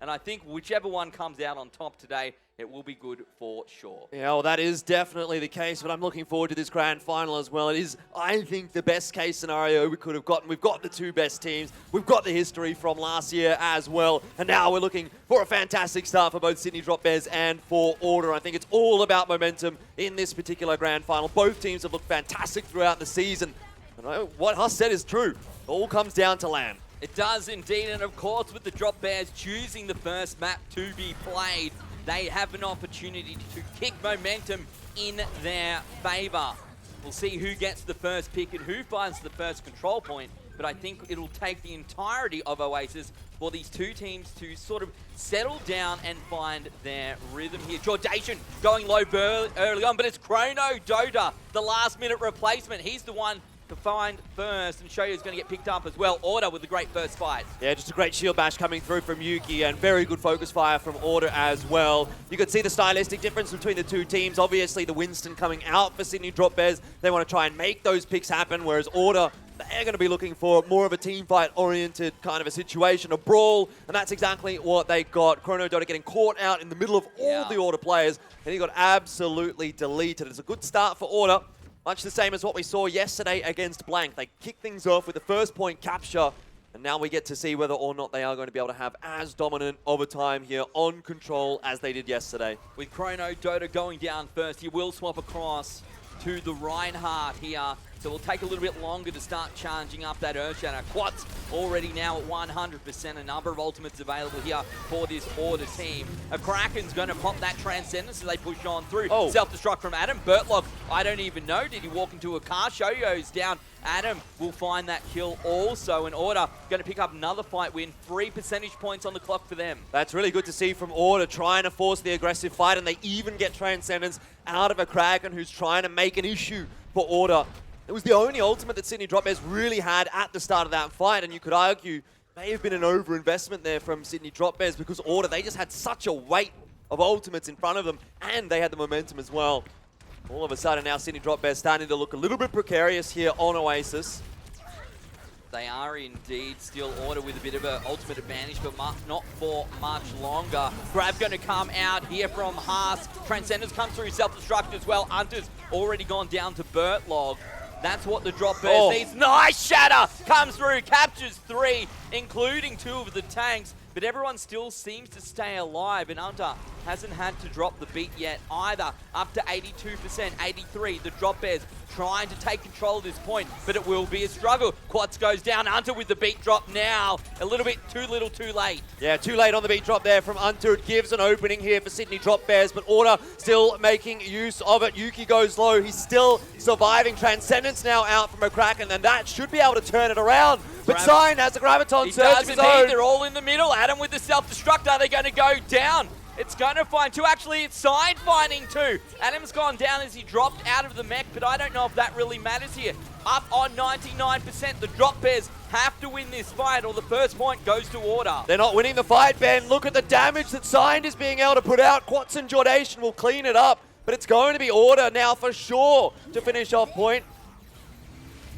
And I think whichever one comes out on top today, it will be good for sure. Yeah, well, that is definitely the case, but I'm looking forward to this grand final as well. It is, I think, the best case scenario we could have gotten. We've got the two best teams. We've got the history from last year as well. And now we're looking for a fantastic start for both Sydney Drop Bears and for Order. I think it's all about momentum in this particular grand final. Both teams have looked fantastic throughout the season. And what Huss said is true. It all comes down to LAN. It does indeed, and of course with the Drop Bears choosing the first map to be played, they have an opportunity to kick momentum in their favour. We'll see who gets the first pick and who finds the first control point, but I think it'll take the entirety of Oasis for these two teams to sort of settle down and find their rhythm here. Jordation going low early on, but it's Chrono Dota, the last minute replacement. He's the one to find first, and Shoyo's going to get picked up as well. Order with a great first fight. Yeah, just a great shield bash coming through from Yuki, and very good focus fire from Order as well. You could see the stylistic difference between the two teams. Obviously, the Winston coming out for Sydney Drop Bears. They want to try and make those picks happen, whereas Order, they're going to be looking for more of a team fight oriented kind of a situation, a brawl, and that's exactly what they got. Chrono Dota getting caught out in the middle of all the Order players, and he got absolutely deleted. It's a good start for Order. Much the same as what we saw yesterday against Blank. They kick things off with the first point capture, and now we get to see whether or not they are going to be able to have as dominant of a time here on control as they did yesterday. With Chrono Dota going down first, he will swap across to the Reinhardt here. So it'll take a little bit longer to start charging up that Oceania. Quad's already now at 100%. A number of ultimates available here for this Order team. A Kraken's going to pop that Transcendence as they push on through. Self-destruct from Adam. Bertlog, I don't even know. Did he walk into a car? Shoyo's down. Adam will find that kill also. And Order going to pick up another fight win. 3 percentage points on the clock for them. That's really good to see from Order, trying to force the aggressive fight, and they even get Transcendence out of a Kraken who's trying to make an issue for Order. It was the only ultimate that Sydney Drop Bears really had at the start of that fight, and you could argue may have been an overinvestment there from Sydney Drop Bears because Order, they just had such a weight of ultimates in front of them, and they had the momentum as well. All of a sudden now Sydney Drop Bears starting to look a little bit precarious here on Oasis. They are indeed still Order with a bit of an ultimate advantage, but not for much longer. Grab going to come out here from Haas. Transcendence comes through, self-destruct as well. Hunter's already gone down to Bertlog. That's what the Drop Bears needs. Nice shatter! Comes through, captures 3, including 2 of the tanks. But everyone still seems to stay alive, and Hunter hasn't had to drop the beat yet either. Up to 82%, 83. The Drop Bears trying to take control of this point, but it will be a struggle. Quads goes down. Hunter with the beat drop now. A little bit too little, too late. Yeah, too late on the beat drop there from Hunter. It gives an opening here for Sydney Drop Bears, but Order still making use of it. Yuki goes low. He's still surviving. Transcendence now out from a Kraken, and that should be able to turn it around. But Sign has the Graviton surge of his own. They're all in the middle. Adam with the self-destruct. Are they going to go down? It's going to find 2. Actually, it's Sign finding 2. Adam's gone down as he dropped out of the mech, but I don't know if that really matters here. Up on 99%. The Drop Bears have to win this fight, or the first point goes to Order. They're not winning the fight, Ben. Look at the damage that Sign is being able to put out. Quats and Jordation will clean it up, but it's going to be Order now for sure to finish off point.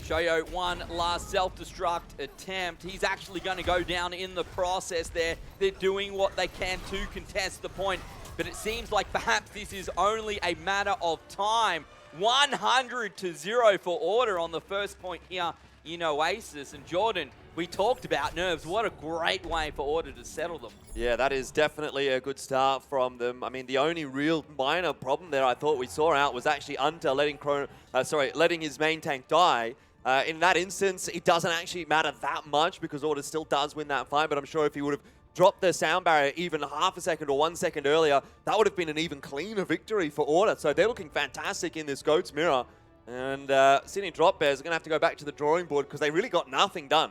Shoyo, one last self-destruct attempt. He's actually going to go down in the process there. They're doing what they can to contest the point, but it seems like perhaps this is only a matter of time. 100-0 for Order on the first point here in Oasis. And Jordan, we talked about nerves. What a great way for Order to settle them. Yeah, that is definitely a good start from them. I mean, the only real minor problem there I thought we saw out was actually Hunter letting his main tank die. In that instance, it doesn't actually matter that much because Order still does win that fight, but I'm sure if he would have dropped the sound barrier even half a second or 1 second earlier, that would have been an even cleaner victory for Order. So they're looking fantastic in this Goat's Mirror. And Sydney Drop Bears are going to have to go back to the drawing board because they really got nothing done.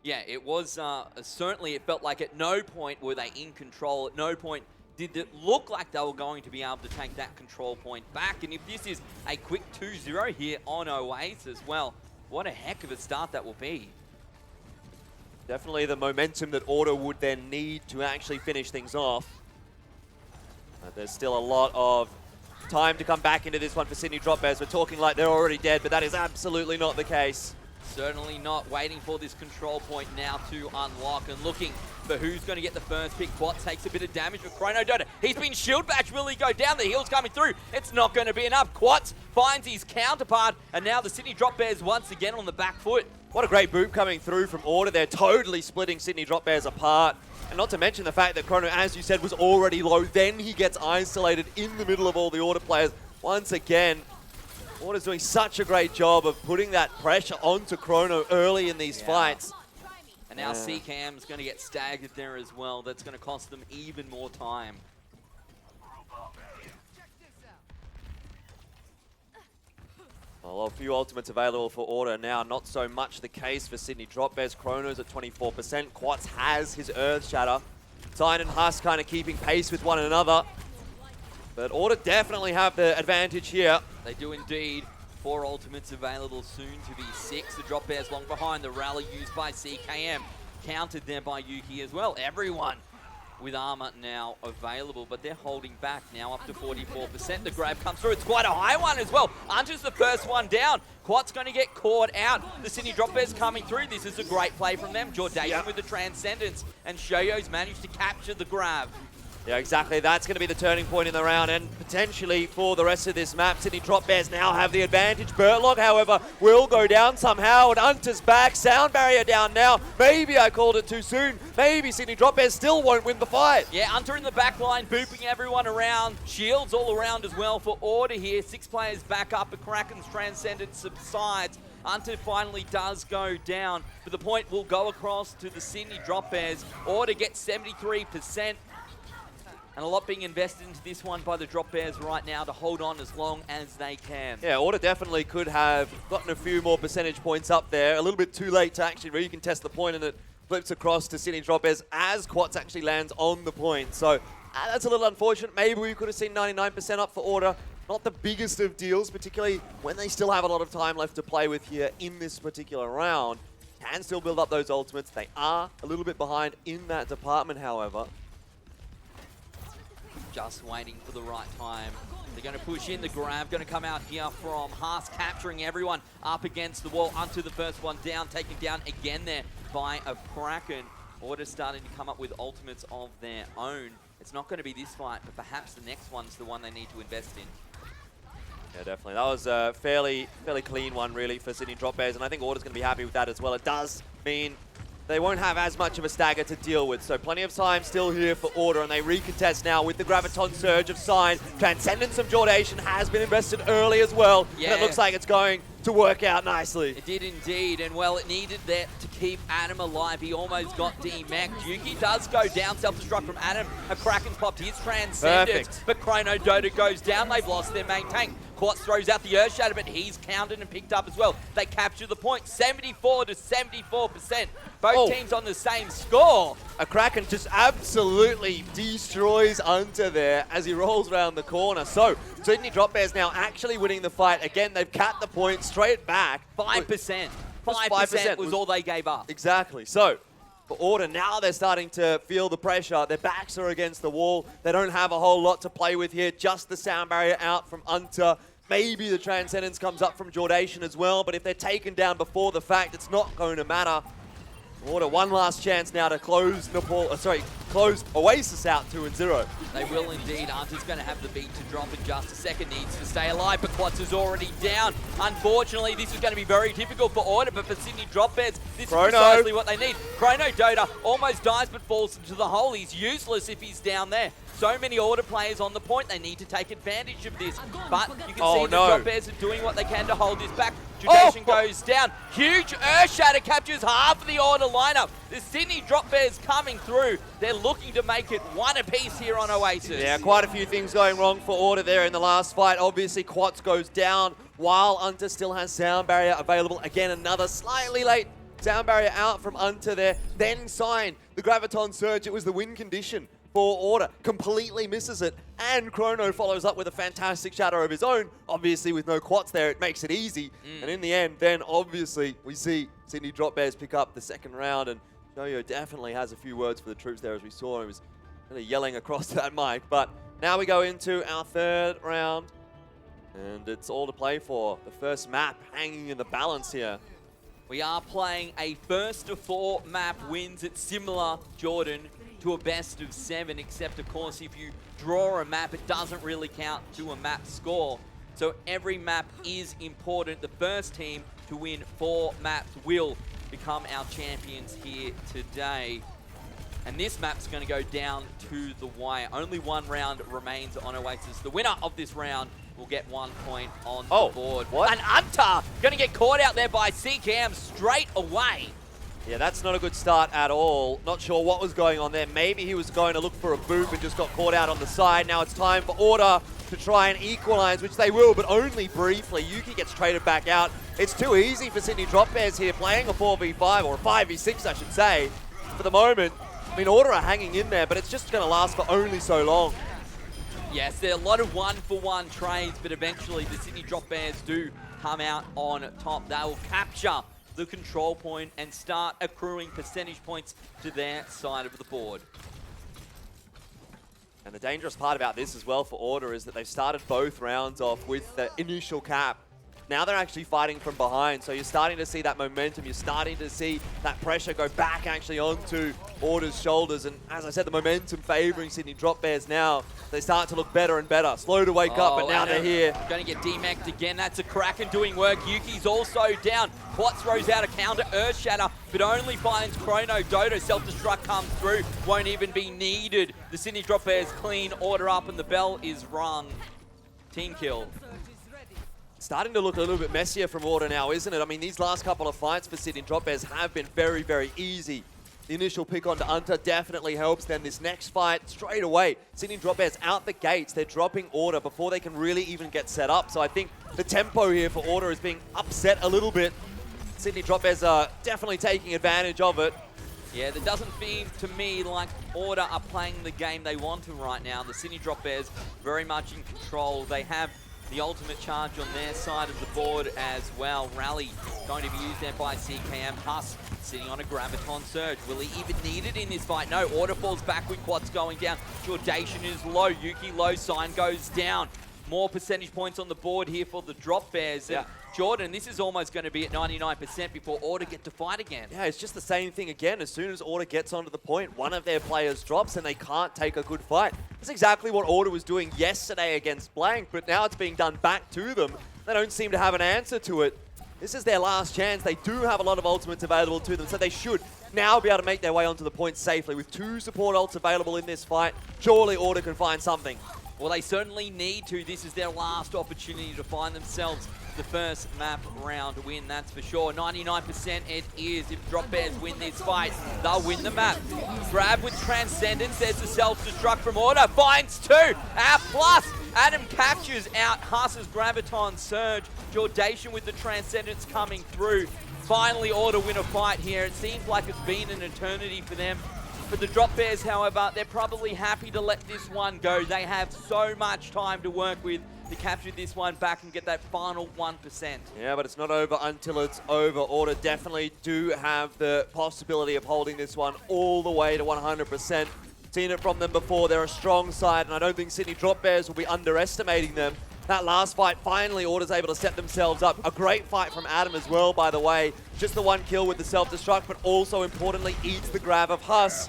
Yeah, it was certainly, it felt like at no point were they in control. At no point did it look like they were going to be able to take that control point back. And if this is a quick 2-0 here on Oasis, well, what a heck of a start that will be. Definitely the momentum that Order would then need to actually finish things off. There's still a lot of time to come back into this one for Sydney Drop Bears. We're talking like they're already dead, but that is absolutely not the case. Certainly not. Waiting for this control point now to unlock and looking for who's going to get the first pick. Quat takes a bit of damage, but Chronodota, he's been shield bash. Will he go down? The heal's coming through. It's not going to be enough. Quat finds his counterpart, and now the Sydney Drop Bears once again on the back foot. What a great boot coming through from Order. They're totally splitting Sydney Drop Bears apart. And not to mention the fact that Chrono, as you said, was already low. Then he gets isolated in the middle of all the Order players. Once again, Order's doing such a great job of putting that pressure onto Chrono early in these fights. And now CCam's going to get staggered there as well. That's going to cost them even more time. Well, a few ultimates available for Order now. Not so much the case for Sydney Drop Bears. Chrono's at 24%. Quats has his Earth Shatter. Sign and Husk kind of keeping pace with one another. But Order definitely have the advantage here. They do indeed. 4 ultimates available, soon to be 6. The Drop Bears long behind. The rally used by CKM. Countered there by Yuki as well. Everyone with armor now available, but they're holding back now up to 44%. The grab comes through. It's quite a high one as well. Hunter's the first one down. Quat's going to get caught out. The Sydney Drop Bears coming through. This is a great play from them. Jordation with the Transcendence, and Shoyo's managed to capture the grab. Yeah, exactly. That's going to be the turning point in the round, and potentially for the rest of this map, Sydney Drop Bears now have the advantage. Burtlock, however, will go down somehow, and Hunter's back. Sound barrier down now. Maybe I called it too soon. Maybe Sydney Drop Bears still won't win the fight. Yeah, Hunter in the back line, booping everyone around. Shields all around as well for Order here. 6 players back up. The Kraken's Transcendence subsides. Hunter finally does go down, but the point will go across to the Sydney Drop Bears. Order gets 73%. And a lot being invested into this one by the Drop Bears right now to hold on as long as they can. Yeah, Order definitely could have gotten a few more percentage points up there. A little bit too late to actually recontest the point, and it flips across to Sydney Drop Bears as Quats actually lands on the point. So that's a little unfortunate. Maybe we could have seen 99% up for Order. Not the biggest of deals, particularly when they still have a lot of time left to play with here in this particular round. Can still build up those ultimates. They are a little bit behind in that department, however. Just waiting for the right time. They're going to push in. The grab going to come out here from Haas, capturing everyone up against the wall. Onto the first one down, taken down again there by a Kraken. Order starting to come up with ultimates of their own. It's not going to be this fight, but perhaps the next one's the one they need to invest in. Yeah, definitely. That was a fairly clean one, really, for Sydney Drop Bears, and I think Order's going to be happy with that as well. It does mean they won't have as much of a stagger to deal with, so plenty of time still here for Order, and they recontest now with the Graviton Surge of Sign. Transcendence of Jordation has been invested early as well, and it looks like it's going to work out nicely. It did indeed, and well, it needed that to keep Adam alive. He almost got D-Mac. Yuki does go down, self-destruct from Adam. A Kraken's popped his Transcendence, but Chronodota goes down. They've lost their main tank. Quats throws out the Earth Shatter, but he's counted and picked up as well. They capture the point, 74 to 74%. Both teams on the same score. A Kraken just absolutely destroys Hunter there as he rolls around the corner. So, Sydney Drop Bears now actually winning the fight. Again, they've capped the point straight back. 5%. 5% was all they gave up. Exactly. So, for Order, now they're starting to feel the pressure. Their backs are against the wall. They don't have a whole lot to play with here. Just the sound barrier out from Hunter. Maybe the Transcendence comes up from Jordation as well, but if they're taken down before the fact, it's not going to matter. Order, one last chance now to close close Oasis out 2-0. They will indeed. Hunter's going to have the beat to drop in just a second. Needs to stay alive, but Quats is already down. Unfortunately, this is going to be very difficult for Order, but for Sydney Drop Bears, this is precisely what they need. Chronodota almost dies, but falls into the hole. He's useless if he's down there. So many Order players on the point. They need to take advantage of this. But you can see the Drop Bears are doing what they can to hold this back. Jordation goes down. Huge Earth Shatter captures half of the Order lineup. The Sydney Drop Bears coming through. They're looking to make it one apiece here on Oasis. Yeah, quite a few things going wrong for Order there in the last fight. Obviously, Quats goes down while Hunter still has Sound Barrier available. Again, another slightly late Sound Barrier out from Hunter there. Then Sign, the Graviton Surge. It was the win condition for Order. Completely misses it. And Chrono follows up with a fantastic shatter of his own. Obviously, with no Quats there, it makes it easy. And in the end, then obviously, we see Sydney Drop Bears pick up the second round. And Shoyo definitely has a few words for the troops there, as we saw. He was really yelling across that mic. But now we go into our third round. And it's all to play for. The first map hanging in the balance here. We are playing a first of 4 map wins. It's similar, Jordan, to a best of 7, except of course if you draw a map, it doesn't really count to a map score. So every map is important. The first team to win 4 maps will become our champions here today. And this map's going to go down to the wire. Only 1 round remains on Oasis. The winner of this round will get 1 point on the board. What? And Unta going to get caught out there by CKM straight away. Yeah, that's not a good start at all. Not sure what was going on there. Maybe he was going to look for a boop and just got caught out on the side. Now it's time for Order to try and equalize, which they will, but only briefly. Yuki gets traded back out. It's too easy for Sydney Drop Bears here, playing a 4v5, or a 5v6, I should say. For the moment, I mean, Order are hanging in there, but it's just going to last for only so long. Yes, there are a lot of 1-for-1 trades, but eventually the Sydney Drop Bears do come out on top. They will capture the control point and start accruing percentage points to their side of the board. And the dangerous part about this as well for Order is that they've started both rounds off with the initial cap. Now they're actually fighting from behind, so you're starting to see that momentum, you're starting to see that pressure go back actually onto Order's shoulders, and as I said, the momentum favouring Sydney Drop Bears now. They start to look better and better. Slow to wake up, but now they're here. Going to get demec'd again. That's a Kraken doing work. Yuki's also down. Quat throws out a counter Earth Shatter, but only finds Chrono. Dodo self-destruct comes through. Won't even be needed. The Sydney Drop Bears clean Order up, and the bell is rung. Team kill. Starting to look a little bit messier from Order now, isn't it? I mean, these last couple of fights for Sydney Drop Bears have been very, very easy. The initial pick onto Unta definitely helps. Then this next fight, straight away, Sydney Drop Bears out the gates. They're dropping Order before they can really even get set up. So I think the tempo here for Order is being upset a little bit. Sydney Drop Bears are definitely taking advantage of it. Yeah, that doesn't seem to me like Order are playing the game they want to right now. The Sydney Drop Bears very much in control. They have the ultimate charge on their side of the board as well. Rally going to be used there by CKM. Huss sitting on a Graviton Surge. Will he even need it in this fight? No, Order falls back with Quats going down. Jordation is low. Yuki low. Sign goes down. More percentage points on the board here for the Drop Bears. Yeah. Jordan, this is almost going to be at 99% before Order get to fight again. Yeah, it's just the same thing again. As soon as Order gets onto the point, one of their players drops and they can't take a good fight. That's exactly what Order was doing yesterday against Blank, but now it's being done back to them. They don't seem to have an answer to it. This is their last chance. They do have a lot of ultimates available to them, so they should now be able to make their way onto the point safely. With 2 support ults available in this fight, surely Order can find something. Well, they certainly need to. This is their last opportunity to find themselves the first map round win, that's for sure. 99% it is. If Drop Bears win this fight, they'll win the map. Grab with Transcendence. There's the self-destruct from Order. Finds 2. Our plus. Adam captures out Huss's Graviton Surge. Jordation with the Transcendence coming through. Finally, Order win a fight here. It seems like it's been an eternity for them. For the Drop Bears, however, they're probably happy to let this one go. They have so much time to work with to capture this one back and get that final 1%. Yeah, but it's not over until it's over. Order definitely do have the possibility of holding this one all the way to 100%. Seen it from them before. They're a strong side, and I don't think Sydney Drop Bears will be underestimating them. That last fight, finally, Order's able to set themselves up. A great fight from Adam as well, by the way. Just the 1 kill with the self-destruct, but also, importantly, eats the grab of Huss.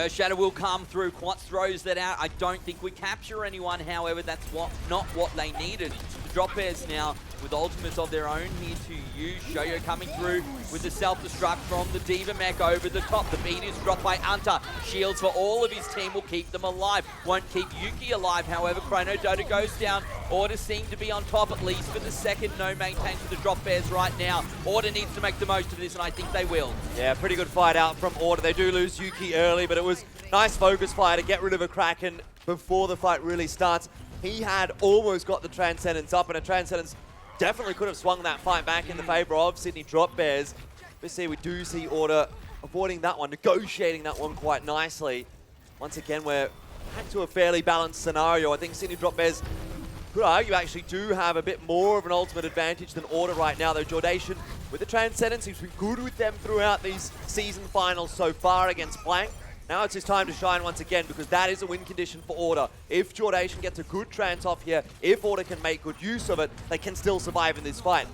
Shadow will come through. Quats throws that out. I don't think we capture anyone, however, that's not what they needed. The Drop Bears now with ultimates of their own here to use. Shoyo coming through with the self-destruct from the Diva Mech over the top. The beat is dropped by Unta. Shields for all of his team will keep them alive. Won't keep Yuki alive, however. Chrono Dodo goes down. Order seem to be on top, at least for the second. No maintain for the Drop Bears right now. Order needs to make the most of this, and I think they will. Yeah, pretty good fight out from Order. They do lose Yuki early, but it was nice focus fire to get rid of a Kraken before the fight really starts. He had almost got the Transcendence up, and a Transcendence definitely could have swung that fight back in the favour of Sydney Drop Bears. We do see Order avoiding that one, negotiating that one quite nicely. Once again, we're back to a fairly balanced scenario. I think Sydney Drop Bears, could argue, actually do have a bit more of an ultimate advantage than Order right now, though. Jordation with the Transcendence seems to be good with them throughout these season finals so far against Blank. Now it's his time to shine once again, because that is a win condition for Order. If Jordation gets a good trans off here, if Order can make good use of it, they can still survive in this fight.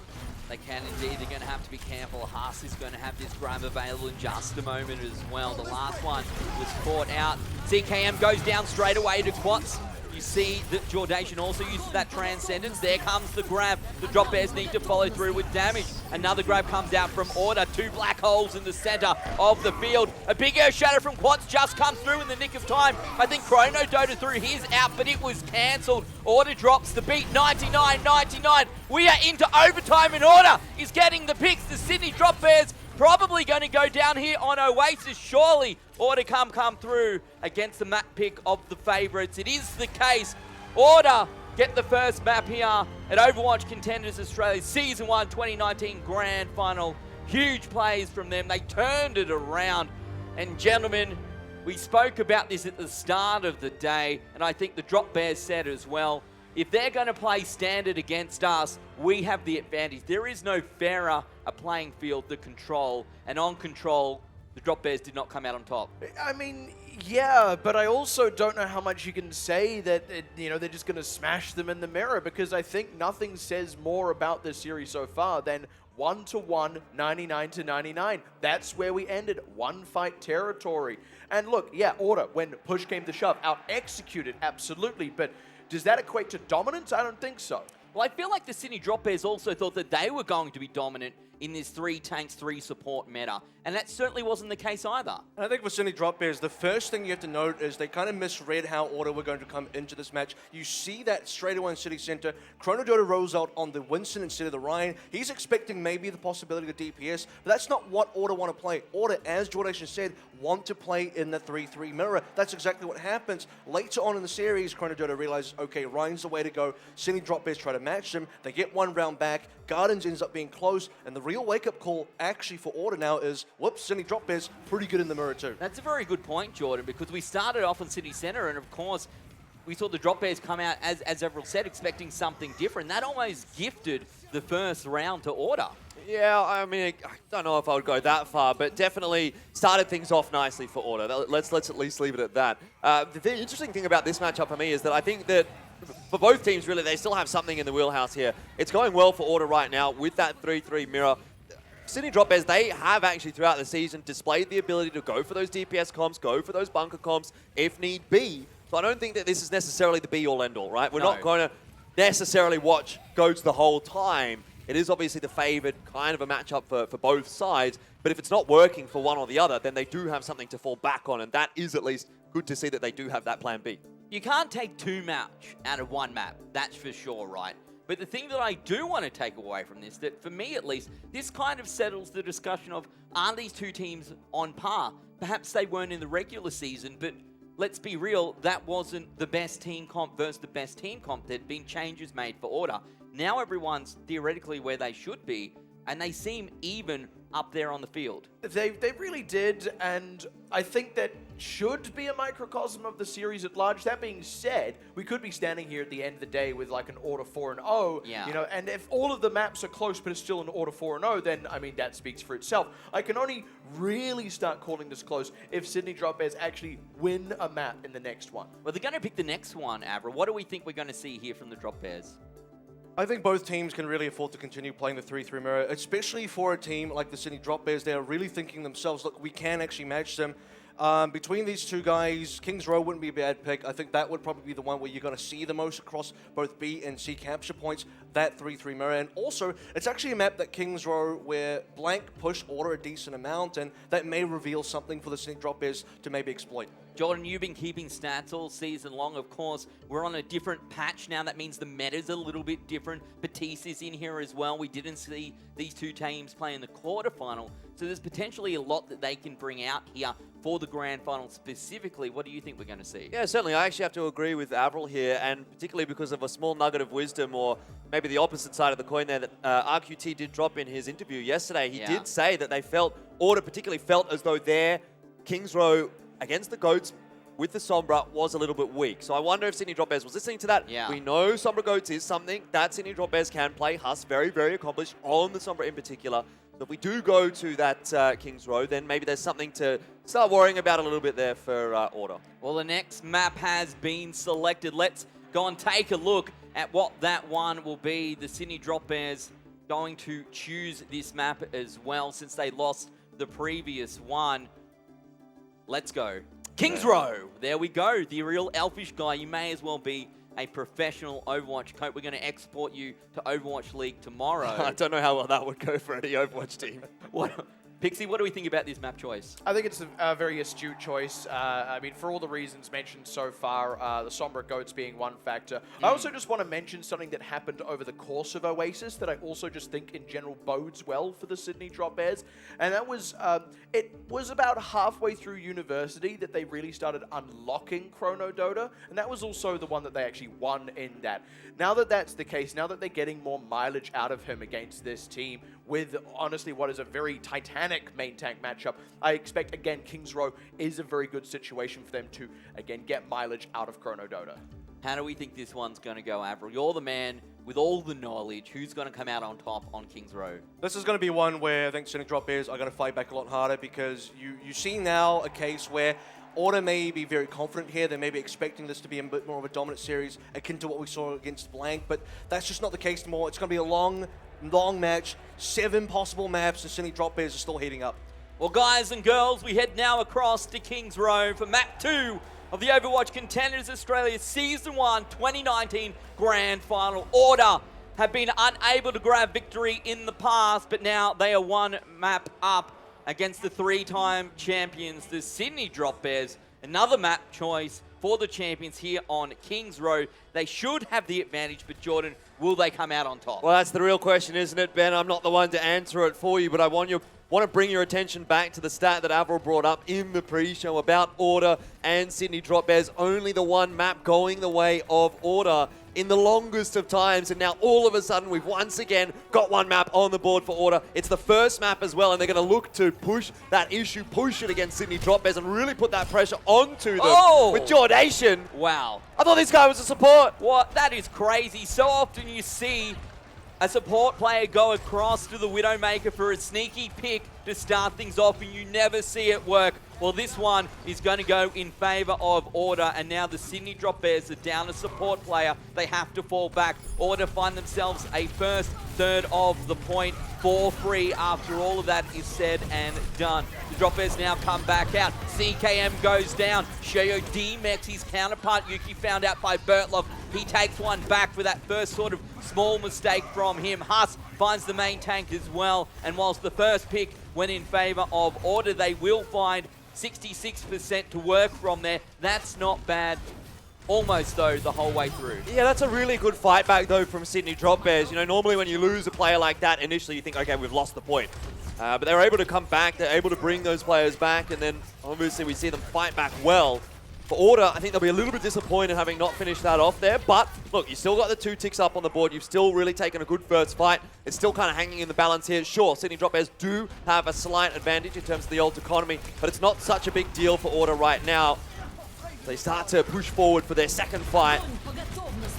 They can indeed. They're going to have to be careful. Haas is going to have this grab available in just a moment as well. The last one was caught out. CKM goes down straight away to Quats. You see that Jordation also uses that Transcendence. There comes the grab. The Drop Bears need to follow through with damage. Another grab comes out from Order. 2 black holes in the center of the field. A big air shadow from Quats just comes through in the nick of time. I think Chrono Dota threw his out, but it was cancelled. Order drops the beat. 99-99. We are into overtime, and Order is getting the picks. The Sydney Drop Bears probably going to go down here on Oasis, surely. Order come through against the map pick of the favourites. It is the case. Order get the first map here at Overwatch Contenders Australia Season 1 2019 Grand Final. Huge plays from them. They turned it around. And gentlemen, we spoke about this at the start of the day, and I think the Drop Bears said as well, if they're going to play standard against us, we have the advantage. There is no fairer a playing field than Control, and on Control, the Drop Bears did not come out on top. I mean, yeah, but I also don't know how much you can say that, they're just going to smash them in the mirror, because I think nothing says more about this series so far than 1-1, 99-99. That's where we ended. One fight territory. And look, yeah, Order, when push came to shove, out-executed, absolutely, but does that equate to dominance? I don't think so. Well, I feel like the Sydney Drop Bears also thought that they were going to be dominant in this 3 tanks, 3 support meta, and that certainly wasn't the case either. And I think for Sydney Drop Bears, the first thing you have to note is they kind of misread how Order were going to come into this match. You see that straight away in City Center. Chrono Dota rolls out on the Winston instead of the Ryan. He's expecting maybe the possibility of DPS, but that's not what Order want to play. Order, as Jordation said, want to play in the 3-3 mirror. That's exactly what happens. Later on in the series, Chrono Dota realizes, okay, Ryan's the way to go. Sydney Drop Bears try to match them. They get 1 round back. Gardens ends up being close, and the real wake-up call actually for Order now is, whoops, Sydney Drop Bears pretty good in the mirror too. That's a very good point, Jordan, because we started off in City Centre, and of course, we saw the Drop Bears come out, as Everil said, expecting something different. That almost gifted the first round to Order. Yeah, I mean, I don't know if I would go that far, but definitely started things off nicely for Order. Let's at least leave it at that. The interesting thing about this matchup for me is that I think that for both teams, really, they still have something in the wheelhouse here. It's going well for Order right now with that 3-3 mirror. Sydney Drop Bears, they have actually throughout the season displayed the ability to go for those DPS comps, go for those bunker comps if need be. So I don't think that this is necessarily the be-all, end-all, right? We're not going to necessarily watch GOATs the whole time. It is obviously the favoured kind of a matchup for both sides, but if it's not working for one or the other, then they do have something to fall back on, and that is at least good to see that they do have that plan B. You can't take too much out of one map, that's for sure, right? But the thing that I do want to take away from this, that for me at least, this kind of settles the discussion of, are these two teams on par? Perhaps they weren't in the regular season, but let's be real, that wasn't the best team comp versus the best team comp. There'd been changes made for Order. Now everyone's theoretically where they should be, and they seem even up there on the field. They really did, and I think that should be a microcosm of the series at large. That being said, we could be standing here at the end of the day with like an Order 4-0, and if all of the maps are close but it's still an Order 4-0, then, I mean, that speaks for itself. I can only really start calling this close if Sydney Drop Bears actually win a map in the next one. Well, they're going to pick the next one, Avra. What do we think we're going to see here from the Drop Bears? I think both teams can really afford to continue playing the 3-3 mirror, especially for a team like the Sydney Drop Bears. They are really thinking themselves, look, we can actually match them. Between these two guys, Kings Row wouldn't be a bad pick. I think that would probably be the one where you're going to see the most across both B and C capture points, that 3-3 mirror. And also, it's actually a map that Kings Row where blank push Order a decent amount, and that may reveal something for the Sydney Drop Bears to maybe exploit. Jordan, you've been keeping stats all season long, of course. We're on a different patch now. That means the meta's a little bit different. Batiste is in here as well. We didn't see these two teams play in the quarterfinal. So there's potentially a lot that they can bring out here for the grand final specifically. What do you think we're going to see? Yeah, certainly. I actually have to agree with Avril here, and particularly because of a small nugget of wisdom, or maybe the opposite side of the coin there, that RQT did drop in his interview yesterday. He did say that they felt, Order particularly felt as though their Kings Row against the GOATs with the Sombra was a little bit weak. So I wonder if Sydney Drop Bears was listening to that. Yeah. We know Sombra GOATs is something that Sydney Drop Bears can play. Huss, very, very accomplished on the Sombra in particular. So if we do go to that Kings Row, then maybe there's something to start worrying about a little bit there for Order. Well, the next map has been selected. Let's go and take a look at what that one will be. The Sydney Drop Bears going to choose this map as well since they lost the previous one. Let's go. Kings Row. There we go. The real Elfishguy. You may as well be a professional Overwatch coach. We're going to export you to Overwatch League tomorrow. I don't know how well that would go for any Overwatch team. Pixie, what do we think about this map choice? I think it's a very astute choice. I mean, for all the reasons mentioned so far, the Sombra Goats being one factor. I also just want to mention something that happened over the course of Oasis that I also just think in general bodes well for the Sydney Drop Bears. And that was, it was about halfway through university that they really started unlocking Chrono Dota. And that was also the one that they actually won in that. Now that that's the case, now that they're getting more mileage out of him against this team with, honestly, what is a very titanic main tank matchup, I expect, again, Kings Row is a very good situation for them to, again, get mileage out of Chrono Dota. How do we think this one's going to go, AVRL? You're the man with all the knowledge. Who's going to come out on top on Kings Row? This is going to be one where I think Sydney Drop Bears are going to fight back a lot harder because you see now a case where Order may be very confident here. They may be expecting this to be a bit more of a dominant series akin to what we saw against Blank, but that's just not the case anymore. It's going to be a long match, 7 possible maps, and Sydney Drop Bears are still heating up. Well, guys and girls, we head now across to Kings Row for map 2 of the Overwatch Contenders Australia Season 1 2019 Grand Final. Order have been unable to grab victory in the past, but now they are one map up against the 3-time champions, the Sydney Drop Bears. Another map choice for the champions here on Kings Row. They should have the advantage, but Jordan, will they come out on top? Well, that's the real question, isn't it, Ben? I'm not the one to answer it for you, but I want to bring your attention back to the stat that AVRL brought up in the pre-show about Order and Sydney Drop Bears. Only the one map going the way of Order in the longest of times, and now all of a sudden we've once again got one map on the board for Order. It's the first map as well, and they're going to look to push that issue, push it against Sydney Drop Bears, and really put that pressure onto them with Jordation. Wow. I thought this guy was a support. What? That is crazy. So often you see a support player go across to the Widowmaker for a sneaky pick to start things off, and you never see it work. Well, this one is going to go in favor of Order, and now the Sydney Drop Bears are down a support player. They have to fall back. Order find themselves a first third of the point for free after all of that is said and done. The Drop Bears now come back out. CKM goes down. Sheo D-Mex, his counterpart, Yuki found out by Bertlock. He takes one back for that first sort of small mistake from him. Huss finds the main tank as well, and whilst the first pick went in favor of Order, they will find 66% to work from there. That's not bad. Almost, though, the whole way through. Yeah, that's a really good fight back, though, from Sydney Drop Bears. You know, normally when you lose a player like that, initially you think, okay, we've lost the point. But they're able to come back. They're able to bring those players back, and then obviously we see them fight back well. For Order, I think they'll be a little bit disappointed having not finished that off there. But, look, you still got the 2 ticks up on the board. You've still really taken a good first fight. It's still kind of hanging in the balance here. Sure, Sydney Drop Bears do have a slight advantage in terms of the ult economy, but it's not such a big deal for Order right now. They start to push forward for their second fight.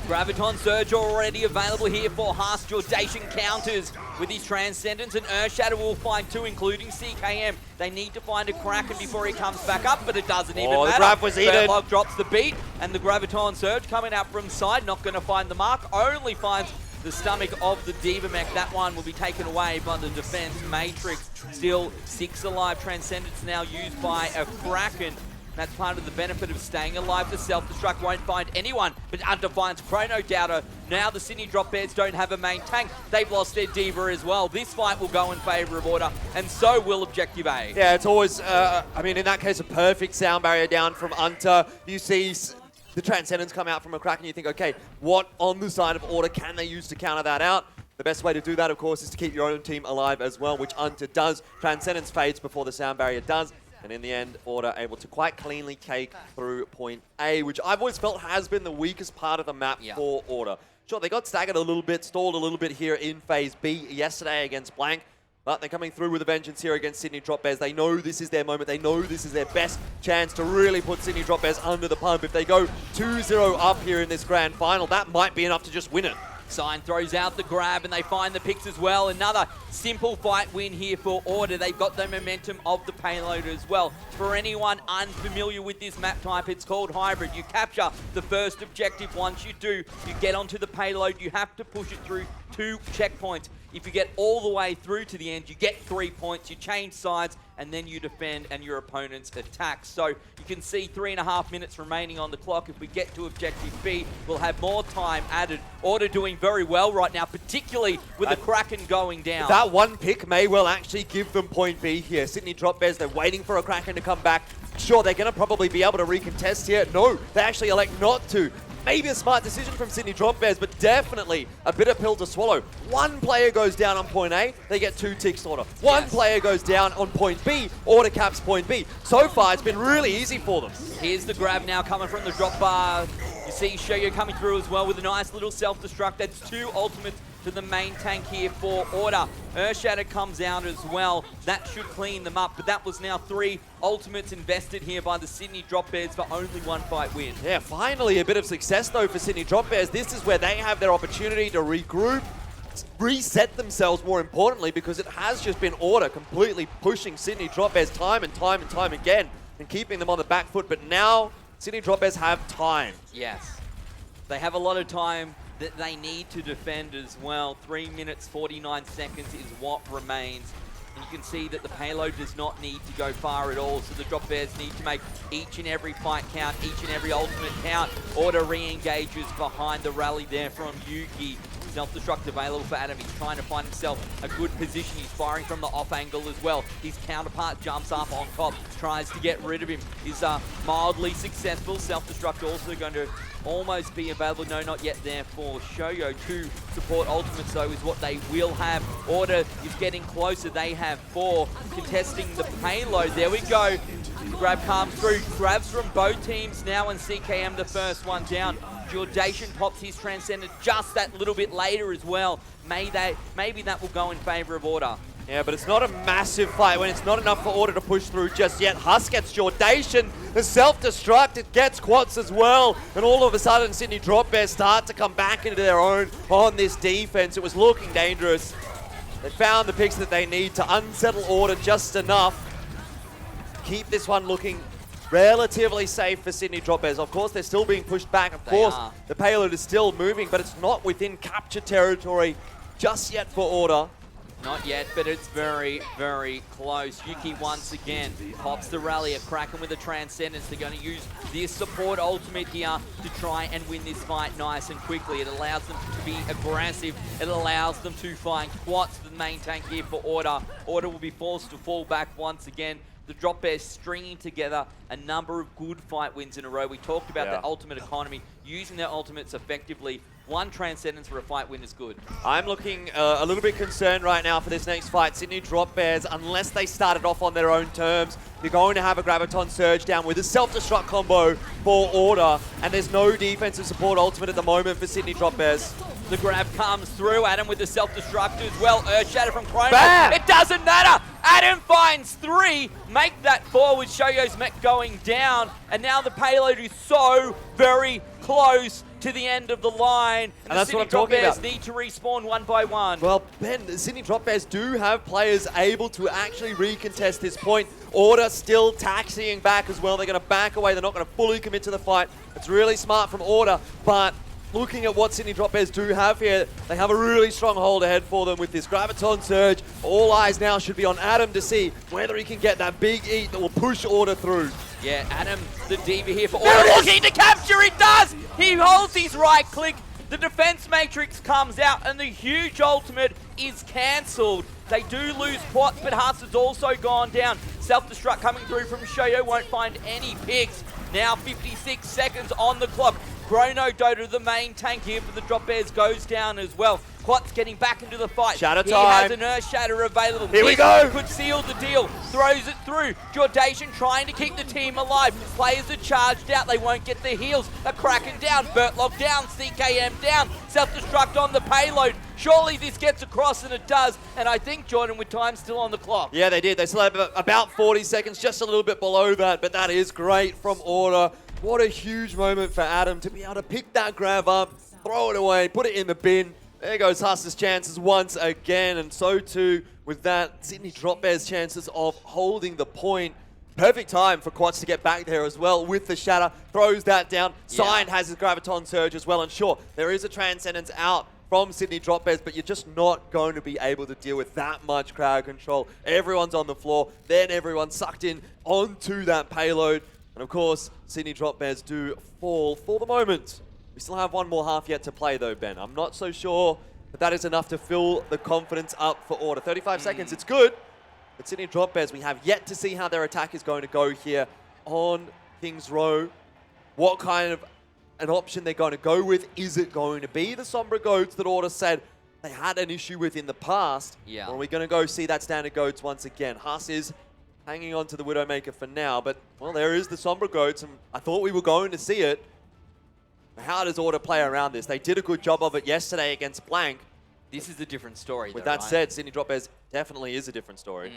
Graviton Surge already available here for Haas. Jordation counters with his Transcendence, and Earthshatter will find 2, including CKM. They need to find a Kraken before he comes back up, but it doesn't even matter. The grab was heated. Bertlock drops the beat, and the Graviton Surge coming out from side, not going to find the mark, only finds the stomach of the Diva Mech. That one will be taken away by the defense matrix. Still 6 alive. Transcendence now used by a Kraken. That's part of the benefit of staying alive. The self-destruct won't find anyone, but Hunter finds Chrono Doubter. Now the Sydney Drop Bears don't have a main tank. They've lost their Diva as well. This fight will go in favor of Order, and so will Objective A. Yeah, it's always, I mean, in that case, a perfect sound barrier down from Hunter. You see the Transcendence come out from a Kraken, you think, okay, what on the side of Order can they use to counter that out? The best way to do that, of course, is to keep your own team alive as well, which Hunter does. Transcendence fades before the sound barrier does. And in the end, Order able to quite cleanly take through point A, which I've always felt has been the weakest part of the map for Order. Sure, they got staggered a little bit, stalled a little bit here in Phase B yesterday against Blank, but they're coming through with a vengeance here against Sydney Drop Bears. They know this is their moment. They know this is their best chance to really put Sydney Drop Bears under the pump. If they go 2-0 up here in this grand final, that might be enough to just win it. Sign throws out the grab, and they find the picks as well. Another simple fight win here for Order. They've got the momentum of the payload as well. For anyone unfamiliar with this map type, it's called Hybrid. You capture the first objective. Once you do, you get onto the payload. You have to push it through 2 checkpoints. If you get all the way through to the end, you get 3 points, you change sides, and then you defend and your opponents attack. So you can see 3.5 minutes remaining on the clock. If we get to objective B, we'll have more time added. Order doing very well right now, particularly with the Kraken going down. That one pick may well actually give them point B here. Sydney drop bears, they're waiting for a Kraken to come back. Sure, they're going to probably be able to recontest here. No, they actually elect not to. Maybe a smart decision from Sydney drop bears, but definitely a bitter pill to swallow. One player goes down on point A, they get 2 ticks Order. One player goes down on point B, Order caps point B. So far, it's been really easy for them. Here's the grab now coming from the drop bar. You see Shoyo coming through as well with a nice little self-destruct. That's 2 ultimates to the main tank here for Order. Earthshatter comes out as well. That should clean them up, but that was now 3 ultimates invested here by the Sydney Drop Bears for only 1 fight win. Yeah, finally a bit of success though for Sydney Drop Bears. This is where they have their opportunity to regroup, reset themselves more importantly, because it has just been Order completely pushing Sydney Drop Bears time and time and time again and keeping them on the back foot. But now Sydney Drop Bears have time. Yes. They have a lot of time that they need to defend as well. 3 minutes, 49 seconds is what remains. And you can see that the payload does not need to go far at all, so the Drop Bears need to make each and every fight count, each and every ultimate count. Order re-engages behind the rally there from Yuki. Self-destruct available for Adam. He's trying to find himself a good position. He's firing from the off angle as well. His counterpart jumps up on top, tries to get rid of him. He's mildly successful. Self-destruct also going to almost be available. No, not yet there for Shoyo. 2 support ultimates, though, is what they will have. Order is getting closer. They have 4 contesting the payload. There we go. Grab comes through. Grabs from both teams now, and CKM the first one down. Jordation pops his Transcendent just that little bit later as well. Maybe that will go in favor of Order. Yeah, but it's not a massive fight when it's not enough for Order to push through just yet. Husk gets Jordation, the self-destruct, it gets Quats as well. And all of a sudden, Sydney Drop Bears start to come back into their own on this defense. It was looking dangerous. They found the picks that they need to unsettle Order just enough. Keep this one looking relatively safe for Sydney Drop Bears. Of course, they're still being pushed back. Of course, the payload is still moving, but it's not within capture territory just yet for Order. Not yet, but it's very, very close. Yuki once again pops the rally. A Kraken with a Transcendence. They're going to use this support ultimate here to try and win this fight nice and quickly. It allows them to be aggressive. It allows them to find Quats, the main tank here for Order. Order will be forced to fall back once again. The Drop Bears stringing together a number of good fight wins in a row. We talked about the ultimate economy, using their ultimates effectively. 1 Transcendence for a fight win is good. I'm looking a little bit concerned right now for this next fight. Sydney Drop Bears, unless they started off on their own terms, you're going to have a Graviton Surge down with a self-destruct combo for Order, and there's no defensive support ultimate at the moment for Sydney Drop Bears. The grab comes through. Adam with the self-destruct as well. Earthshatter from Chrono. Bam! It doesn't matter. Adam finds 3. Make that 4 with Shoyo's mech going down. And now the payload is so very close to the end of the line. And that's what I'm Drop talking Bears about. need to respawn 1 by 1. Well, Ben, the Sydney Drop Bears do have players able to actually recontest this point. Order still taxiing back as well. They're going to back away. They're not going to fully commit to the fight. It's really smart from Order, but looking at what Sydney Drop Bears do have here, they have a really strong hold ahead for them with this Graviton Surge. All eyes now should be on Adam to see whether he can get that big eat that will push Order through. Yeah, Adam, the diva here for Order, looking to capture. It does! He holds his right click. The defense matrix comes out, and the huge ultimate is cancelled. They do lose Quats, but Haas has also gone down. Self-destruct coming through from Shoyo, won't find any picks. Now 56 seconds on the clock. Chrono Dota, the main tank here for the Drop Bears, goes down as well. Quats getting back into the fight. Shatter He time. has an Earth Shatter available. Here we go. Could seal the deal. Throws it through. Jordation trying to keep the team alive. Players are charged out. They won't get the heals. A Kraken down. Bertlock down. CKM down. Self-destruct on the payload. Surely this gets across, and it does. And I think, Jordan, with time still on the clock. Yeah, they did. They still have about 40 seconds, just a little bit below that, but that is great from Order. What a huge moment for Adam to be able to pick that grab up, throw it away, put it in the bin. There goes Huss's chances once again, and so too with that Sydney Drop Bears' chances of holding the point. Perfect time for Quats to get back there as well with the Shatter. Throws that down. Sign has his Graviton Surge as well, and sure, there is a Transcendence out from Sydney Drop Bears, but you're just not going to be able to deal with that much crowd control. Everyone's on the floor, then everyone's sucked in onto that payload. And of course, Sydney Drop Bears do fall for the moment. We still have one more half yet to play though, Ben. I'm not so sure that is enough to fill the confidence up for Order. 35 seconds, it's good. But Sydney Drop Bears, we have yet to see how their attack is going to go here on Kings Row. What kind of an option they're going to go with. Is it going to be the Sombra Goats that Order said they had an issue with in the past? Yeah. Or are we going to go see that standard Goats once again? Huss is hanging on to the Widowmaker for now, but, well, there is the Sombra Goats, and I thought we were going to see it. How does Order play around this? They did a good job of it yesterday against Blank. This is a different story, With though, that right? said, Sydney Drop Bears definitely is a different story.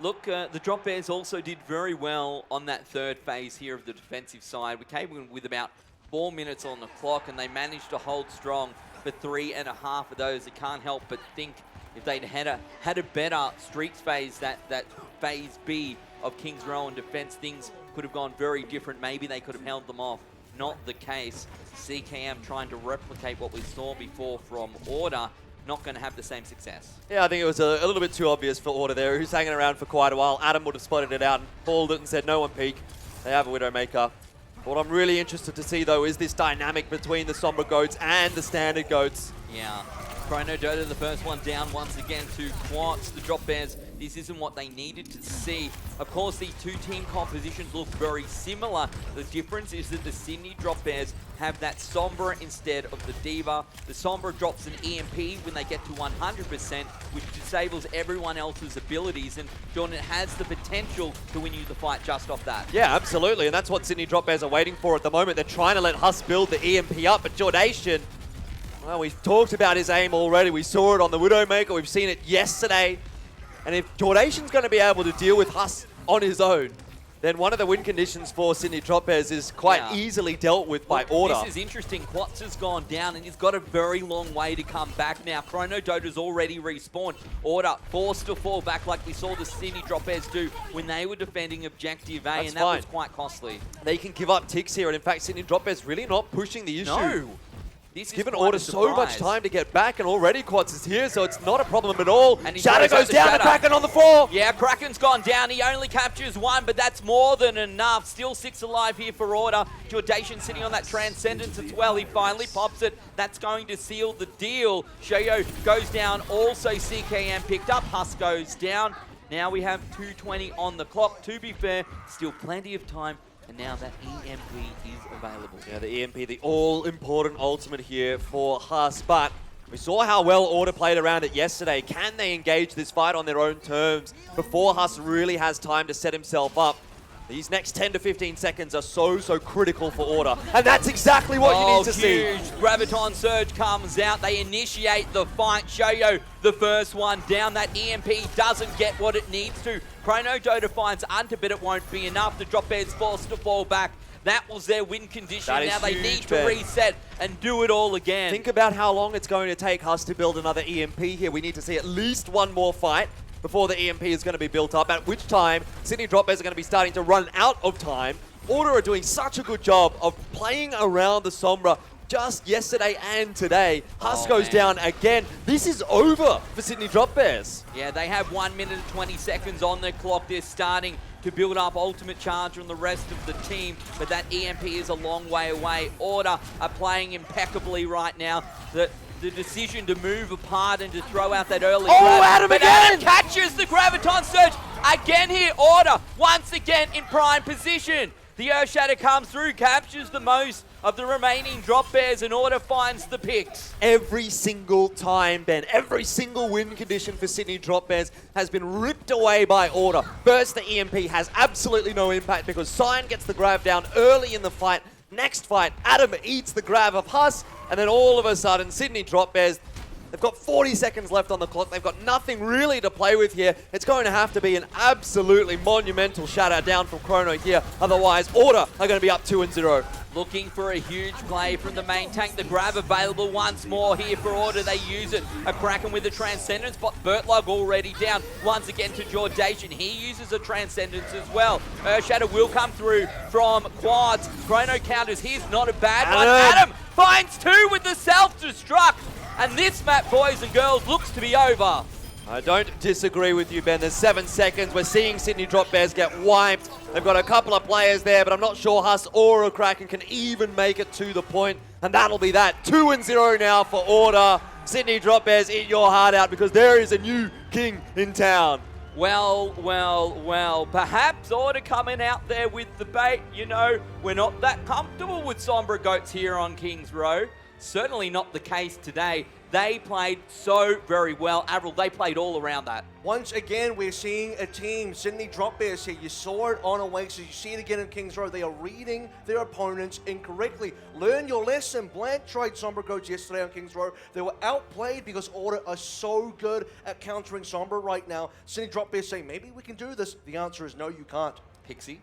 Look, the Drop Bears also did very well on that third phase here of the defensive side. We came in with about 4 minutes on the clock, and they managed to hold strong for 3.5 of those. You can't help but think if they'd had a better streaks phase, that phase B of Kings Row and defense, things could have gone very different. Maybe they could have held them off. Not the case. CKM trying to replicate what we saw before from Order, not going to have the same success. Yeah, I think it was a little bit too obvious for Order there, who's hanging around for quite a while. Adam would have spotted it out and called it and said, no one peek. They have a Widowmaker. What I'm really interested to see, though, is this dynamic between the Sombra Goats and the Standard Goats. Yeah. Chrono Dota, the first one down once again to Quats. The Drop Bears, this isn't what they needed to see. Of course, these two team compositions look very similar. The difference is that the Sydney Drop Bears have that Sombra instead of the Diva. The Sombra drops an EMP when they get to 100%, which disables everyone else's abilities. And Jordan, it has the potential to win you the fight just off that. Yeah, absolutely. And that's what Sydney Drop Bears are waiting for at the moment. They're trying to let Huss build the EMP up, but Jordation, well, we've talked about his aim already. We saw it on the Widowmaker. We've seen it yesterday. And if Jordation's going to be able to deal with Huss on his own, then one of the win conditions for Sydney Drop Bears is quite easily dealt with by Order. This is interesting. Quats has gone down, and he's got a very long way to come back now. Chrono Dota's already respawned. Order forced to fall back like we saw the Sydney Drop Bears do when they were defending Objective A, and that was quite costly. They can give up ticks here, and in fact, Sydney Drop Bears really not pushing the issue. No. This is given quite Order a so much surprise. time to get back, and already Quats is here, so it's not a problem at all. And he Shadow throws out goes the down, Shadow. the Kraken on the floor. Yeah, Kraken's gone down. He only captures one, but that's more than enough. Still 6 alive here for Order. Jordation sitting on that Transcendence as well. He finally pops it. That's going to seal the deal. Shoyo goes down. Also CKM picked up. Huss goes down. Now we have 2:20 on the clock. To be fair, still plenty of time. And now that EMP is available. Yeah, the EMP, the all-important ultimate here for Huss, but we saw how well Order played around it yesterday. Can they engage this fight on their own terms before Huss really has time to set himself up? These next 10 to 15 seconds are so critical for Order, and that's exactly what you need to see. Huge Graviton Surge comes out. They initiate the fight. Shoyo, the first one down. That EMP doesn't get what it needs to. Chrono Dota finds Under, but it won't be enough. The Drop Bears forced to fall back. That was their win condition. That is now they huge, need to Ben. reset and do it all again. Think about how long it's going to take Huss to build another EMP here. We need to see at least one more fight before the EMP is going to be built up, at which time Sydney Drop Bears are going to be starting to run out of time. Order are doing such a good job of playing around the Sombra just yesterday and today. Huss goes down again. This is over for Sydney Drop Bears. Yeah, they have 1 minute and 20 seconds on their clock. They're starting to build up ultimate charge on the rest of the team, but that EMP is a long way away. Order are playing impeccably right now. The decision to move apart and to throw out that early grab. Adam but again! Adam catches the Graviton Surge again here. Order once again in prime position. The Earth Shatter comes through, captures the most of the remaining Drop Bears, and Order finds the picks. Every single time, Ben, every single win condition for Sydney Drop Bears has been ripped away by Order. First, the EMP has absolutely no impact because Cyan gets the grab down early in the fight. Next fight, Adam eats the grab of Huss, and then all of a sudden, Sydney Drop Bears, they've got 40 seconds left on the clock. They've got nothing really to play with here. It's going to have to be an absolutely monumental shatter down from Chrono here. Otherwise, Order are going to be up 2-0. Looking for a huge play from the main tank. The grab available once more here for Order. They use it. A Kraken with the Transcendence, but Bertlug already down. Once again to Jordation. He uses a Transcendence as well. Shadow will come through from Quads. Chrono counters. Here's not a bad one. Adam finds two with the self-destruct. And this map, boys and girls, looks to be over. I don't disagree with you, Ben. There's 7 seconds. We're seeing Sydney Drop Bears get wiped. They've got a couple of players there, but I'm not sure Huss or a Kraken can even make it to the point. And that'll be that. 2-0 now for Order. Sydney Drop Bears, eat your heart out because there is a new king in town. Well, well, well, perhaps Order coming out there with the bait. You know, we're not that comfortable with Sombra Goats here on Kings Row. Certainly not the case today. They played so very well. AVRL, they played all around that. Once again, we're seeing a team, Sydney Drop Bears here. You saw it on OWC, you see it again in Kings Row. They are reading their opponents incorrectly. Learn your lesson. Blank tried Sombra Goats yesterday on Kings Row. They were outplayed because Order are so good at countering Sombra right now. Sydney Drop Bears saying, maybe we can do this. The answer is no, you can't. Pixie?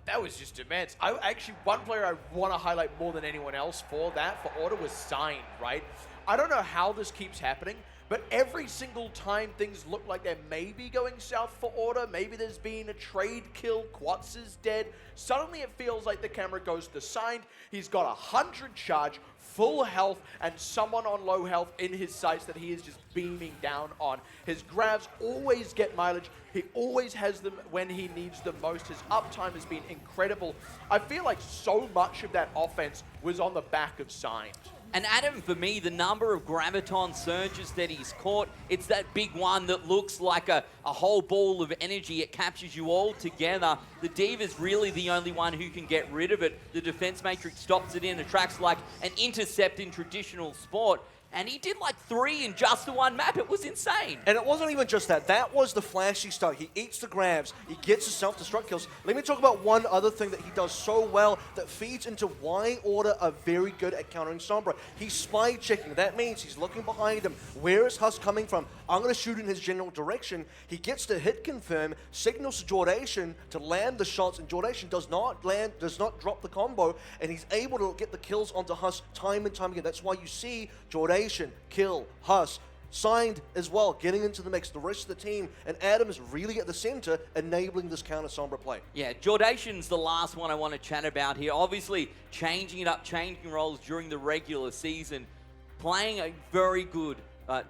That was just immense. Actually, one player I want to highlight more than anyone else for Order was Signed, right? I don't know how this keeps happening, but every single time things look like they may be going south for Order, maybe there's been a trade kill, Quats is dead, suddenly it feels like the camera goes to Signed. He's got 100 charge, full health, and someone on low health in his sights that he is just beaming down on. His grabs always get mileage. He always has them when he needs them most. His uptime has been incredible. I feel like so much of that offense was on the back of Signed. And Adam, for me, the number of Graviton surges that he's caught, it's that big one that looks like a whole ball of energy. It captures you all together. The Diva's really the only one who can get rid of it. The defense matrix stops it in, attracts like an intercept in traditional sport. And he did like 3 in just the one map. It was insane. And it wasn't even just that. That was the flashy stuff. He eats the grabs. He gets the self-destruct kills. Let me talk about one other thing that he does so well that feeds into why Order are very good at countering Sombra. He's spy checking. That means he's looking behind him. Where is Huss coming from? I'm going to shoot in his general direction. He gets to hit confirm, signals to Jordation to land the shots, and Jordation does not drop the combo, and he's able to get the kills onto Huss time and time again. That's why you see Jordation, Kill, Huss, Signed as well, getting into the mix, the rest of the team, and Adam is really at the center, enabling this counter Sombra play. Yeah, Jordation's the last one I want to chat about here. Obviously, changing it up, changing roles during the regular season, playing a very good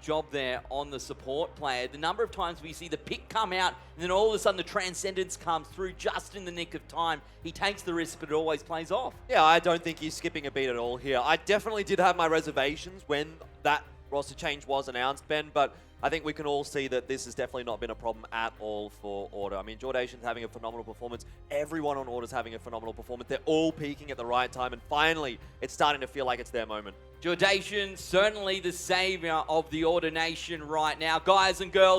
job there on the support player. The number of times we see the pick come out, and then all of a sudden the Transcendence comes through just in the nick of time. He takes the risk, but it always plays off. Yeah, I don't think he's skipping a beat at all here. I definitely did have my reservations when that roster change was announced, Ben, but I think we can all see that this has definitely not been a problem at all for Order. I mean, Jordation's having a phenomenal performance. Everyone on Order's having a phenomenal performance. They're all peaking at the right time, and finally, it's starting to feel like it's their moment. Jordation, certainly the savior of the Order Nation right now. Guys and girls,